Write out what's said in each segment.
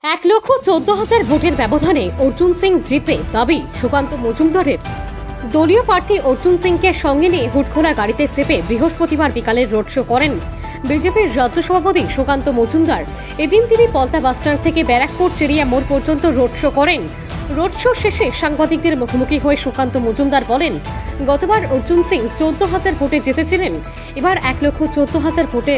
1,14,000 ভোটের ব্যবধানে অর্জুন সিং জিতবে দাবি সুকান্ত মজুমদারের। দলীয় প্রার্থী অর্জুন সিংকে সঙ্গে নিয়ে হুটখোলা গাড়িতে চেপে বৃহস্পতিবার বিকালে রোড শো করেন বিজেপির রাজ্য সভাপতি সুকান্ত মজুমদার। এদিন তিনি পলতা বাসস্ট্যান্ড থেকে ব্যারাকপুর চেরিয়া মোড় পর্যন্ত রোড শো করেন। রোড শো শেষে সাংবাদিকদের মুখোমুখি হয়ে সুকান্ত মজুমদার বলেন, গতবার অর্জুন সিং 14,000 ভোটে জিতেছিলেন, এবার 1,14,000 ভোটে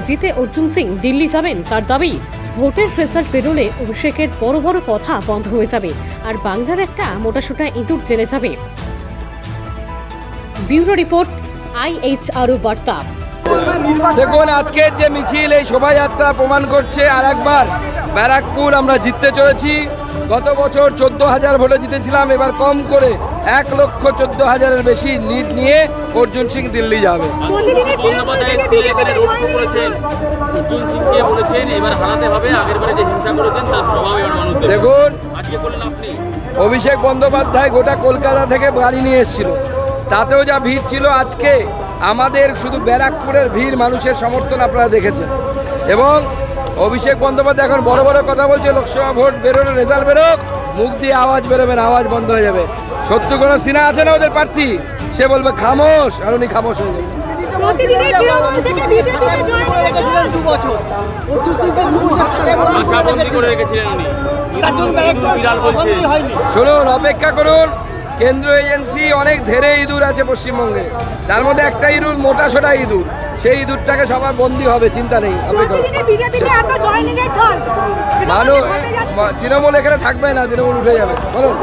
জিতে অর্জুন সিং দিল্লি যাবেন। তার দাবি, ভোটের রেজাল্ট বেরোলে অভিষেকের বড় বড় কথা বন্ধ হয়ে যাবে আর বাংলার একটা মোটাসোটা ইঁদুর জেলে যাবে। ব্যুরো রিপোর্ট, IHRO বার্তা। দেখুন, আজকের যে মিছিল, এই শোভাযাত্রা প্রমাণ করছে আর একবার ব্যারাকপুর আমরা জিততে চলেছি। গত বছর 14,000 ভোটে জিতেছিলাম, এবার কম করে 1,14,000-এর বেশি লিড নিয়ে অর্জুন সিং দিল্লি যাবে। দেখুন, অভিষেক বন্দ্যোপাধ্যায় গোটা কলকাতা থেকে গাড়ি নিয়ে এসেছিল, তাতেও যা ভিড় ছিল, আজকে আমাদের শুধু ব্যারাকপুরের ভিড়, মানুষের সমর্থন আপনারা দেখেছেন। এবং অভিষেক বন্দ্যোপাধ্যায় এখন বড় বড় কথা বলছে, লোকসভা ভোট বেরোনো, রেজাল্ট বেরোক, মুখ দিয়ে আওয়াজ বেরোবে না, আওয়াজ বন্ধ হয়ে যাবে। শত্রুঘ্ন সিনহা আছে না ওদের প্রার্থী, সে বলবে খামোশ, আর উনি খামোশ হয়ে যাবে। শুনুন, অপেক্ষা করুন, কেন্দ্রীয় এজেন্সি অনেক ধেরে ইঁদুর আছে পশ্চিমবঙ্গে, তার মধ্যে একটা ইঁদুর মোটা সোটা ইঁদুর, সেই ইঁদুরটাকে সবার বন্দি হবে, চিন্তা নেই। মানুষ তৃণমূল এখানে থাকবে না, তৃণমূল উঠে যাবে। বলুন।